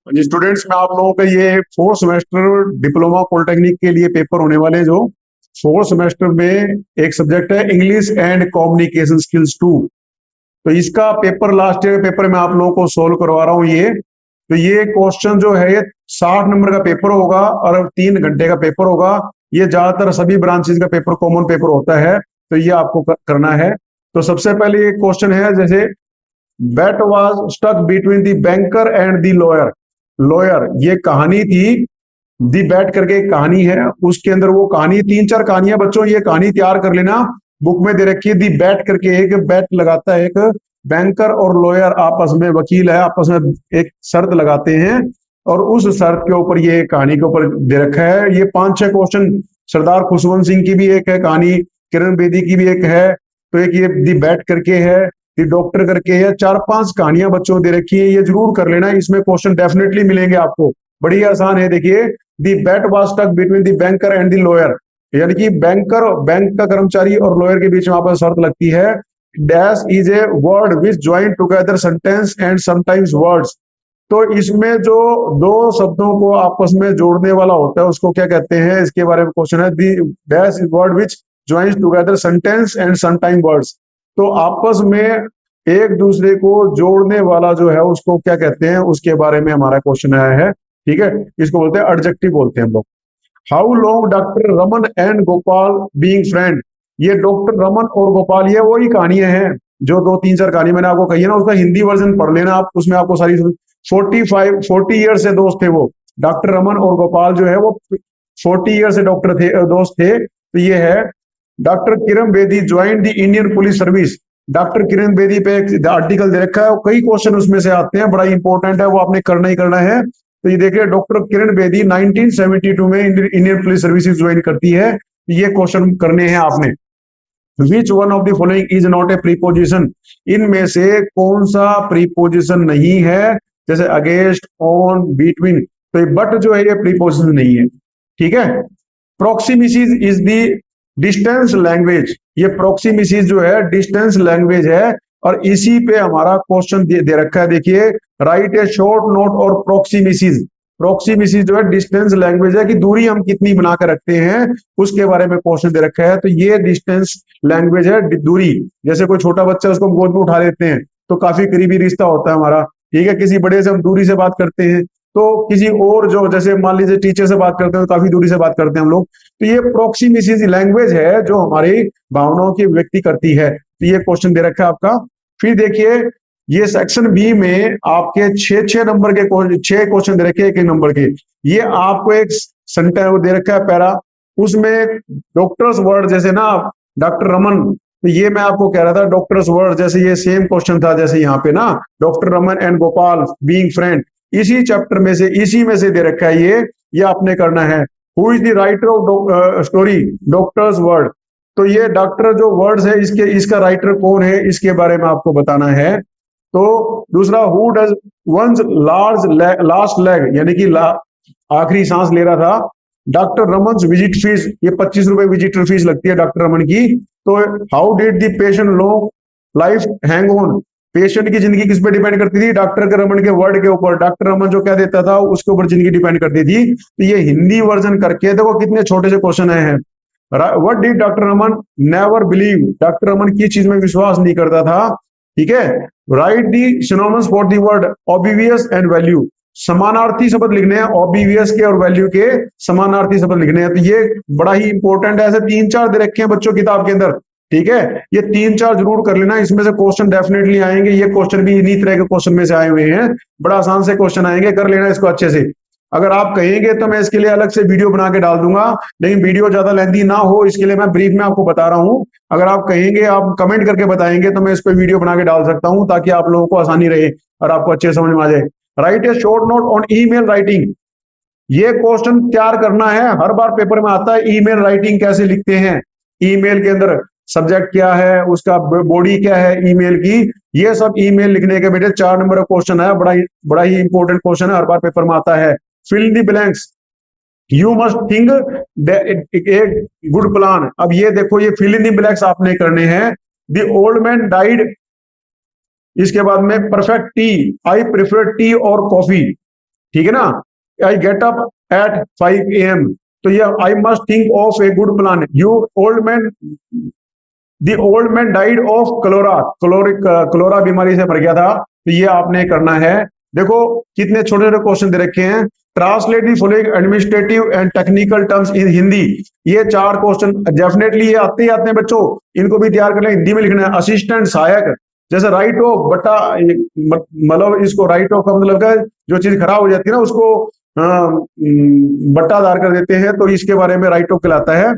जी students, मैं आप लोगों का ये फोर्थ सेमेस्टर डिप्लोमा पॉलिटेक्निक के लिए पेपर होने वाले हैं। जो फोर्थ सेमेस्टर में एक सब्जेक्ट है English and communication skills two. तो इसका पेपर लास्ट ईयर पेपर मैं आप लोगों को सोल्व करवा रहा हूँ। ये क्वेश्चन जो है ये 60 नंबर का पेपर होगा और 3 घंटे का पेपर होगा। ये ज्यादातर सभी ब्रांचेस का पेपर कॉमन पेपर होता है, तो ये आपको करना है। तो सबसे पहले ये क्वेश्चन है, जैसे bet was stuck between the banker and the lawyer. Lawyer, ये कहानी थी। दी बैट करके एक कहानी है, उसके अंदर वो कहानी 3-4 कहानियां बच्चों, ये कहानी तैयार कर लेना। बुक में दे रखी है दी बैट करके, एक बैट लगाता है एक बैंकर और लॉयर, आपस में वकील है, आपस में एक शर्त लगाते हैं और उस शर्त के ऊपर ये कहानी के ऊपर दे रखा है। ये 5-6 क्वेश्चन सरदार खुशवंत सिंह की भी एक है कहानी, किरण बेदी की भी एक है, तो एक ये दी बैट करके है, दी डॉक्टर करके है। 4-5 कहानियां बच्चों दे रखी है, ये जरूर कर लेना, इसमें क्वेश्चन डेफिनेटली मिलेंगे आपको। बड़ी आसान है, देखिए। The bat was stuck between the banker and the lawyer, यानी कि बैंक का कर्मचारी और लॉयर के बीच में आपस शर्त लगती है। Dash is a word which join together sentence and sometimes words. तो इसमें जो दो शब्दों को आपस में जोड़ने वाला होता है उसको क्या कहते हैं, इसके बारे में क्वेश्चन है। The dash is word which joins together sentence and sometime words. तो आपस में एक दूसरे को जोड़ने वाला जो है उसको क्या कहते हैं, उसके बारे में हमारा क्वेश्चन आया है। ठीक है, इसको बोलते हैं एडजेक्टिव बोलते हैं हम लोग। How long doctor Raman and Gopal being friend. ये डॉक्टर रमन और गोपाल, ये वही कहानियां हैं जो 2-3-4 कहानी मैंने आपको कही है ना, उसका हिंदी वर्जन पढ़ लेना आप, उसमें आपको सारी 40 ईयर से दोस्त थे वो। डॉक्टर रमन और गोपाल जो है वो 40 ईयर से डॉक्टर थे, दोस्त थे। तो ये है doctor Kiran Bedi join the Indian police service. Doctor Kiran Bedi पे एक आर्टिकल दे रखा है और कई क्वेश्चन उसमें से आते हैं, बड़ा इंपॉर्टेंट है, वो आपने करना ही करना है। तो ये देखिए, डॉक्टर किरण बेदी 1972 में इंडियन पुलिस सर्विसेज ज्वाइन करती है। ये क्वेश्चन करने हैं आपने। Which one of the following is not a preposition. इनमें से कौन सा प्रीपोजिशन नहीं है, जैसे अगेंस्ट, ऑन, बिटवीन। तो ये बट जो है ये प्रीपोजिशन नहीं है। ठीक है। प्रोक्सीमिसीज इज द डिस्टेंस लैंग्वेज। ये प्रोक्सीमिसीज जो है डिस्टेंस लैंग्वेज है, और इसी पे हमारा क्वेश्चन दे रखा है। देखिए, राइट ए शॉर्ट नोट और प्रोक्सीमिसीज। प्रोक्सीमिसीज जो है डिस्टेंस लैंग्वेज है कि दूरी हम कितनी बना कर रखते हैं, उसके बारे में क्वेश्चन दे रखा है। तो ये डिस्टेंस लैंग्वेज है, दूरी। जैसे कोई छोटा बच्चा, उसको हम गोद में उठा लेते हैं तो काफी करीबी रिश्ता होता है हमारा। ठीक है, किसी बड़े से हम दूरी से बात करते हैं, तो किसी और जो, जैसे मान लीजिए टीचर से बात करते हैं तो काफी दूरी से बात करते हैं हम लोग। तो ये प्रोक्सीमिसी लैंग्वेज है जो हमारी भावनाओं की व्यक्ति करती है। तो ये क्वेश्चन दे रखा है आपका। फिर देखिए, ये सेक्शन बी में आपके 6-6 नंबर के 6 क्वेश्चन दे रखे हैं, 1 नंबर के। ये आपको एक सेंटेंस दे रखा है पैरा, उसमें डॉक्टर्स वर्ड, जैसे ना डॉक्टर रमन, तो ये मैं आपको कह रहा था डॉक्टर्स वर्ड, जैसे ये सेम क्वेश्चन था जैसे यहाँ पे ना, doctor Raman and Gopal being friend, इसी चैप्टर में से, इसी में से दे रखा है ये आपने करना है। Who is the writer of story doctors word. तो ये डॉक्टर जो वर्ड्स है, इसका राइटर कौन है, इसके बारे में आपको बताना है। तो दूसरा, who does one's large last leg, यानी कि आखिरी सांस ले रहा था। डॉक्टर रमन विजिट फीस, ये 25 रुपए विजिटर फीस लगती है डॉक्टर रमन की। तो how did the patient long life hang on. Patient की जिंदगी किस पे डिपेंड करती थी, डॉक्टर के रमन के वर्ड के ऊपर। डॉक्टर रमन जो क्या देता था उसके ऊपर जिंदगी डिपेंड करती थी। तो ये हिंदी वर्जन करके देखो कितने छोटे से क्वेश्चन आए हैं। What did doctor Raman never believe. Doctor Raman की चीज में विश्वास नहीं करता था। ठीक है। Right the synonyms for the word obvious and value. समानार्थी शब्द लिखने हैं, ऑब्वियस के और वैल्यू के समानार्थी शब्द लिखने हैं। तो ये बड़ा ही इंपॉर्टेंट है, ऐसे 3-4 दे रखे हैं बच्चों किताब के अंदर। ठीक है, ये 3-4 जरूर कर लेना, इसमें से क्वेश्चन डेफिनेटली आएंगे। ये क्वेश्चन भी इन्हीं तरह के क्वेश्चन में से आए हुए हैं, बड़ा आसान से क्वेश्चन आएंगे, कर लेना इसको अच्छे से। अगर आप कहेंगे तो मैं इसके लिए अलग से वीडियो बना के डाल दूंगा, लेकिन वीडियो ज्यादा लेंथी ना हो इसके लिए मैं ब्रीफ में आपको बता रहा हूं। अगर आप कहेंगे, आप कमेंट करके बताएंगे तो मैं इस पर वीडियो बना के डाल सकता हूं, ताकि आप लोगों को आसानी रहे और आपको अच्छे समझ में आ जाए। Right a short note on email writing. ये क्वेश्चन तैयार करना है, हर बार पेपर में आता है। ईमेल राइटिंग कैसे लिखते हैं, ईमेल के अंदर सब्जेक्ट क्या है, उसका बॉडी क्या है ईमेल की, ये सब ईमेल लिखने के बेटे 4 नंबर का क्वेश्चन है, बड़ा ही इंपॉर्टेंट क्वेश्चन है, हर बार पेपर में आता है। Fill the blanks, you must think a good plan. अब ये देखो, ये फिल इन द ब्लैंक्स आपने करने हैं। द ओल्ड मैन डाइड, इसके बाद में perfect tea, I prefer tea और कॉफी। ठीक है ना। I get up at 5 AM, तो ये I must think of a good plan. You old man, the old man died of cholera बीमारी से मर गया था। तो ये आपने करना है। देखो कितने छोटे छोटे क्वेश्चन दे रखे हैं। Translate the following administrative and technical terms in Hindi. ये 4 क्वेश्चन डेफिनेटली ये आते ही आते हैं बच्चों, इनको भी तैयार कर लें। हिंदी में लिखना है असिस्टेंट, सहायक। जैसे राइट ऑफ बट्टा, मतलब इसको राइट ऑफ का मतलब है जो चीज खराब हो जाती है ना उसको बट्टादार कर देते हैं, तो इसके बारे में राइट ऑफ कहलाता है।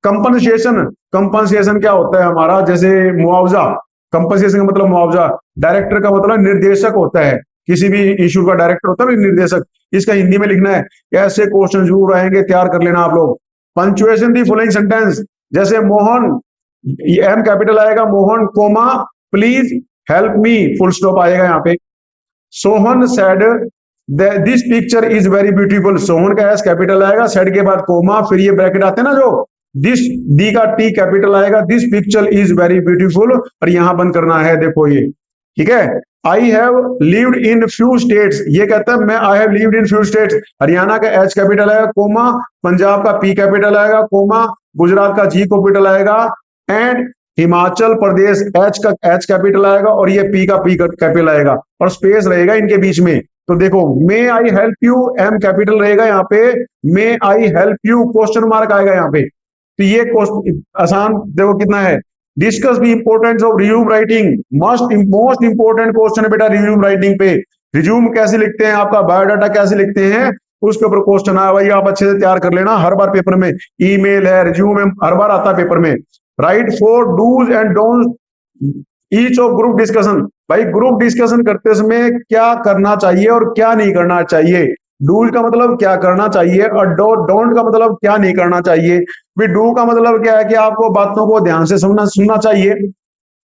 कंपनसेशन, कंपनसेशन क्या होता है हमारा, जैसे मुआवजा। कंपनसेशन का मतलब मुआवजा। डायरेक्टर का मतलब निर्देशक होता है, किसी भी इशू का डायरेक्टर होता है ना निर्देशक। इसका हिंदी में लिखना है। ऐसे क्वेश्चन जरूर आएंगे, तैयार कर लेना आप लोग। पंचुएशन दी फॉलोइंग सेंटेंस, जैसे मोहन, एम कैपिटल आएगा, Mohan comma please help me, full stop आएगा यहाँ पे। Sohan said this picture is very beautiful, Sohan का एस कैपिटल आएगा, सेड के बाद कोमा, फिर ये ब्रैकेट आते हैं ना जो, दिस डी का टी कैपिटल आएगा, this picture is very beautiful, और यहां बंद करना है, देखो ये। ठीक है। I have lived in few states, ये कहता है मैं I have lived in few states, Haryana का एच कैपिटल आएगा, कोमा, पंजाब का पी कैपिटल आएगा, कोमा, गुजरात का जी कैपिटल आएगा, एंड हिमाचल प्रदेश एच का एच कैपिटल आएगा, और ये पी का पी कैपिटल आएगा, और स्पेस रहेगा इनके बीच में। तो देखो may I help you, M capital रहेगा यहाँ पे, may I help you question mark आएगा यहाँ पे। तो ये क्वेश्चन आसान, देखो कितना है। Discuss the importance of resume writing, most important question है बेटा रिज्यूम राइटिंग पे। रिज्यूम कैसे लिखते हैं, आपका बायोडाटा कैसे लिखते हैं, उसके ऊपर क्वेश्चन आया भाई, आप अच्छे से तैयार कर लेना, हर बार पेपर में ईमेल है, रिज्यूम है, हर बार आता है पेपर में। Write 4 dos and don't each of group discussion, भाई ग्रुप डिस्कशन करते समय क्या करना चाहिए और क्या नहीं करना चाहिए। डूज का मतलब क्या करना चाहिए, और डोंट का मतलब क्या नहीं करना चाहिए। भी डू का मतलब क्या है कि आपको बातों को ध्यान से सुनना सुनना चाहिए,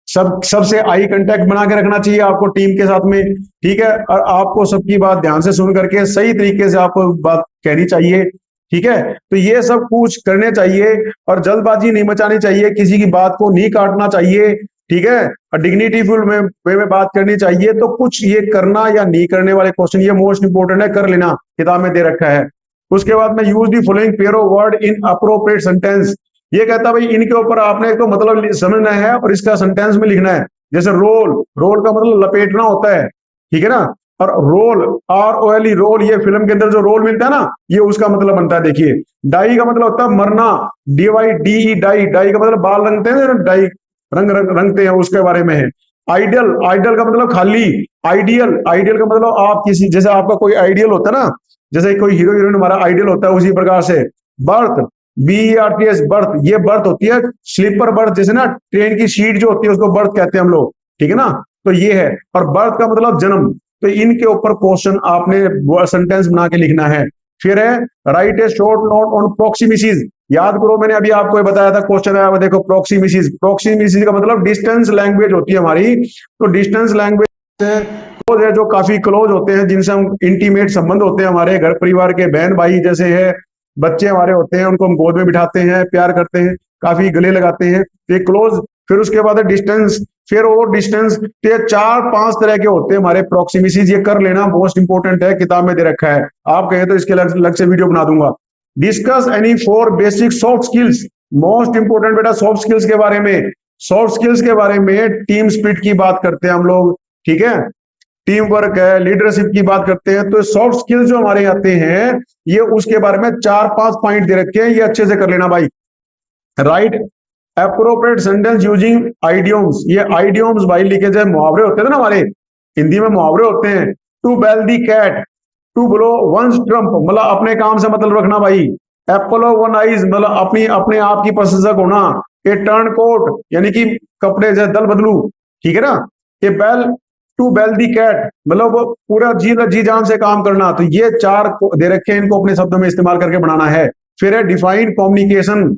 सबसे आई कांटेक्ट बना के रखना चाहिए आपको टीम के साथ में। ठीक है, और आपको सबकी बात ध्यान से सुन करके सही तरीके से आपको बात कहनी चाहिए। ठीक है, तो ये सब कुछ करने चाहिए, और जल्दबाजी नहीं मचानी चाहिए, किसी की बात को नहीं काटना चाहिए। ठीक है, और डिग्निटीफुल वे में बात करनी चाहिए। तो कुछ ये करना या नहीं करने वाले क्वेश्चन ये मोस्ट इंपोर्टेंट है, कर लेना, किताब में दे रखा है। उसके बाद में use the following pair of word in appropriate sentence, ये कहता है भाई इनके ऊपर आपने एक तो मतलब समझना है और इसका सेंटेंस में लिखना है। जैसे रोल, रोल का मतलब लपेटना होता है, ठीक है ना। और रोल, ROLE रोल, ये फिल्म के अंदर जो रोल मिलता है ना, ये उसका मतलब बनता है। देखिए डाई का मतलब होता है मरना, DYDE डाई, डाई का मतलब बाल रंगते हैं, डाई रंगते हैं, उसके बारे में है। आइडियल, आइडियल का मतलब खाली, आइडियल, आइडियल का मतलब आप किसी, जैसे आपका कोई आइडियल होता है ना, जैसे कोई हीरो हीरोइन हमारा आइडियल होता है, उसी प्रकार से। बर्थ, BERTH बर्थ, ये बर्थ होती है स्लीपर बर्थ, जैसे ना ट्रेन की सीट जो होती है उसको बर्थ कहते हैं हम लोग, ठीक है ना। तो ये है, और बर्थ का मतलब जन्म। तो इनके ऊपर क्वेश्चन आपने सेंटेंस बना के लिखना है। फिर है write a short note on proximities, याद करो मैंने अभी आपको बताया था, क्वेश्चन आया हुआ देखो प्रोक्सीमिसीज। प्रोक्सीमिसीज का मतलब डिस्टेंस लैंग्वेज होती है हमारी। तो डिस्टेंस लैंग्वेज है जो काफी क्लोज होते हैं, जिनसे हम इंटीमेट संबंध होते हैं, हमारे घर परिवार के बहन भाई जैसे है, बच्चे हमारे होते हैं, उनको हम गोद में बिठाते हैं, प्यार करते हैं, काफी गले लगाते हैं, ये क्लोज। फिर उसके बाद है डिस्टेंस, फिर और डिस्टेंस। तो ये 4-5 तरह के होते हैं हमारे प्रोक्सिमिसीज, ये कर लेना, मोस्ट इंपोर्टेंट है, किताब में दे रखा है। आप कहे तो इसके अलग से वीडियो बना दूंगा। Discuss any 4 basic soft skills, most important बेटा सॉफ्ट स्किल्स के बारे में। सॉफ्ट स्किल्स के बारे में टीम स्पिरिट की बात करते हैं हम लोग, ठीक है, टीम वर्क है, लीडरशिप की बात करते हैं। तो सॉफ्ट स्किल्स जो हमारे आते हैं, ये उसके बारे में 4-5 पॉइंट दे रखे हैं, ये अच्छे से कर लेना भाई। राइट अप्रोप्रिएट सेंटेंस यूजिंग आइडियोम्स, ये आइडियोम्स भाई लिखे जाए, मुहावरे होते थे ना हमारे हिंदी में, मुहावरे होते हैं। To bell the cat, to blow one trump, मतलब अपने काम से मतलब रखना भाई। एप्पल ऑफ वन आइज, मतलब अपनी अपने आप की प्रशंसक होना। ए टर्न कोट, यानी कि कपड़े जैसे दल बदलू, ठीक है ना। A bell, to bell the cat, मतलब वो पूरा जी जान से काम करना। तो ये 4 दे रखे हैं, इनको अपने शब्दों में इस्तेमाल करके बनाना है। फिर है define communication,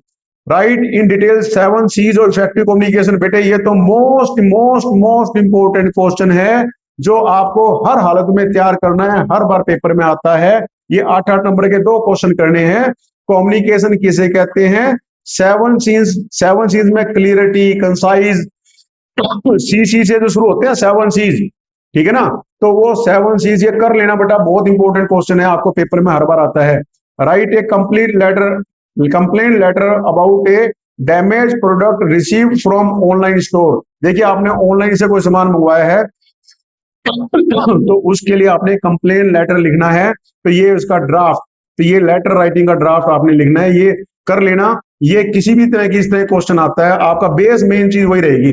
right in detail 7 C's और इफेक्टिव कम्युनिकेशन। बेटे ये तो most most most important question है, जो आपको हर हालत में तैयार करना है, हर बार पेपर में आता है। ये 8-8 नंबर के 2 क्वेश्चन करने हैं। कम्युनिकेशन किसे कहते हैं, 7 C's में क्लियरिटी, कंसाइज, सी से जो शुरू होते हैं 7 C's, ठीक है ना। तो वो 7 C's ये कर लेना बेटा, बहुत इंपॉर्टेंट क्वेश्चन है, आपको पेपर में हर बार आता है। Write a complaint letter about a damage product receive from online store. देखिए आपने ऑनलाइन से कोई सामान मंगवाया है तो उसके लिए आपने कंप्लेन लेटर लिखना है। तो ये उसका ड्राफ्ट, तो ये लेटर राइटिंग का ड्राफ्ट आपने लिखना है, ये कर लेना। ये किसी भी तरह की इस तरह क्वेश्चन आता है, आपका बेस मेन चीज वही रहेगी।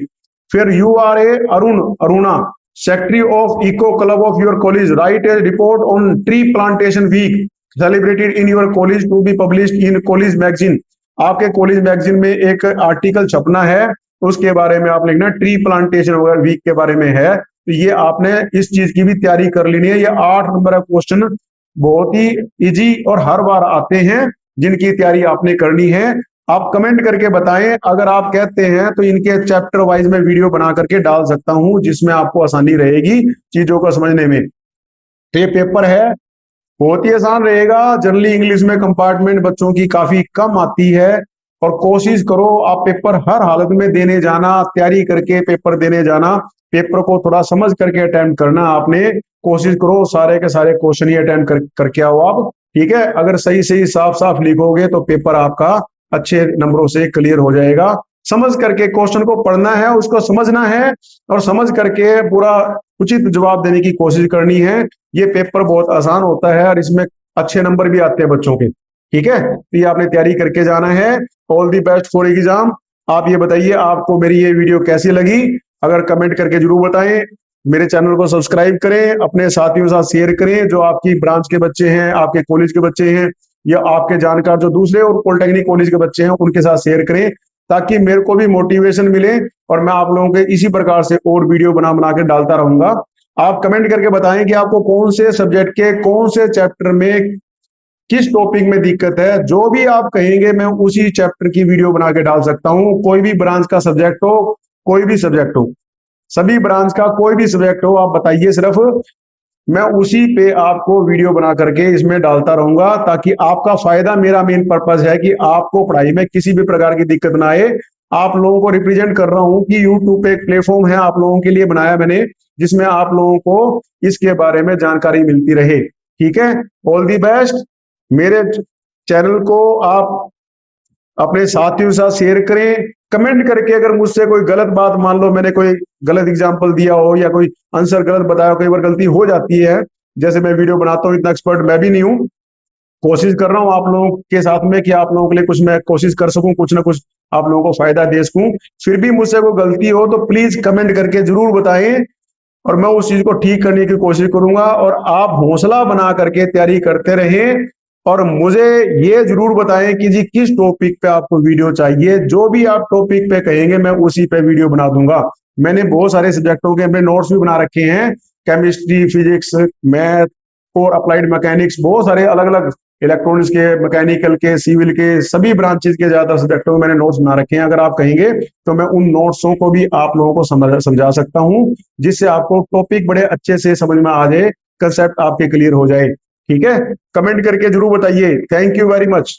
फिर you are a Aruna secretary of eco club of your college, write a report on tree plantation week celebrated in your college to be published in college magazine. आपके कॉलेज मैगजीन में एक article छपना है, उसके बारे में आप लिखना, ट्री प्लांटेशन वीक के बारे में है। तो ये आपने इस चीज की भी तैयारी कर लेनी है। ये 8 नंबर का क्वेश्चन बहुत ही इजी और हर बार आते हैं, जिनकी तैयारी आपने करनी है। आप कमेंट करके बताएं, अगर आप कहते हैं तो इनके चैप्टर वाइज में वीडियो बना करके डाल सकता हूं, जिसमें आपको आसानी रहेगी चीजों को समझने में। तो ये पेपर है, बहुत ही आसान रहेगा। जनरली इंग्लिश में कंपार्टमेंट बच्चों की काफी कम आती है, और कोशिश करो आप पेपर हर हालत में देने जाना, तैयारी करके पेपर देने जाना। पेपर को थोड़ा समझ करके अटेम्प्ट करना आपने, कोशिश करो सारे के सारे क्वेश्चन ही अटेम्प्ट करके आओ आप। ठीक है, अगर सही सही साफ साफ लिखोगे तो पेपर आपका अच्छे नंबरों से क्लियर हो जाएगा। समझ करके क्वेश्चन को पढ़ना है, उसको समझना है, और समझ करके पूरा उचित जवाब देने की कोशिश करनी है। ये पेपर बहुत आसान होता है और इसमें अच्छे नंबर भी आते हैं बच्चों के। ठीक है, तो ये आपने तैयारी करके जाना है। All the best for exam. आप ये बताइए आपको मेरी ये वीडियो कैसी लगी, अगर कमेंट करके जरूर बताएं। मेरे चैनल को सब्सक्राइब करें, अपने साथियों के साथ शेयर करें, जो आपकी ब्रांच के बच्चे हैं, आपके कॉलेज के बच्चे हैं, या आपके जानकार जो दूसरे और पॉलिटेक्निक कॉलेज के बच्चे हैं, उनके साथ शेयर करें, ताकि मेरे को भी मोटिवेशन मिले, और मैं आप लोगों के इसी प्रकार से और वीडियो बना बना के डालता रहूंगा। आप कमेंट करके बताएं कि आपको कौन से सब्जेक्ट के कौन से चैप्टर में किस टॉपिक में दिक्कत है। जो भी आप कहेंगे मैं उसी चैप्टर की वीडियो बना के डाल सकता हूं। कोई भी ब्रांच का सब्जेक्ट हो, कोई भी सब्जेक्ट हो, सभी ब्रांच का कोई भी सब्जेक्ट हो, आप बताइए सिर्फ, मैं उसी पे आपको वीडियो बना करके इसमें डालता रहूंगा, ताकि आपका फायदा, मेरा मेन पर्पज है कि आपको पढ़ाई में किसी भी प्रकार की दिक्कत ना आए। आप लोगों को रिप्रेजेंट कर रहा हूं कि यूट्यूब पे एक प्लेटफॉर्म है आप लोगों के लिए बनाया मैंने, जिसमें आप लोगों को इसके बारे में जानकारी मिलती रहे। ठीक है, ऑल दी बेस्ट। मेरे चैनल को आप अपने साथियों के साथ शेयर करें, कमेंट करके। अगर मुझसे कोई गलत बात, मान लो मैंने कोई गलत एग्जांपल दिया हो या कोई आंसर गलत बताया हो, कई बार गलती हो जाती है, जैसे मैं वीडियो बनाता हूँ, इतना एक्सपर्ट मैं भी नहीं हूँ। कोशिश कर रहा हूँ आप लोगों के साथ में कि आप लोगों के लिए कुछ मैं कोशिश कर सकूं, कुछ ना कुछ आप लोगों को फायदा दे सकूं। फिर भी मुझसे कोई गलती हो तो प्लीज कमेंट करके जरूर बताएं, और मैं उस चीज को ठीक करने की कोशिश करूंगा। और आप हौसला बना करके तैयारी करते रहें, और मुझे ये जरूर बताएं कि जी किस टॉपिक पे आपको वीडियो चाहिए। जो भी आप टॉपिक पे कहेंगे मैं उसी पे वीडियो बना दूंगा। मैंने बहुत सारे सब्जेक्टों के अपने नोट्स भी बना रखे हैं, केमिस्ट्री, फिजिक्स, मैथ और अप्लाइड मैकेनिक्स, बहुत सारे अलग अलग, इलेक्ट्रॉनिक्स के, मैकेनिकल के, सिविल के, सभी ब्रांचेस के ज्यादातर सब्जेक्टों में मैंने नोट्स बना रखे हैं। अगर आप कहेंगे तो मैं उन नोट्सों को भी आप लोगों को समझा सकता हूं, जिससे आपको टॉपिक बड़े अच्छे से समझ में आ जाए, कंसेप्ट आपके क्लियर हो जाए। ठीक है, कमेंट करके जरूर बताइए। Thank you very much.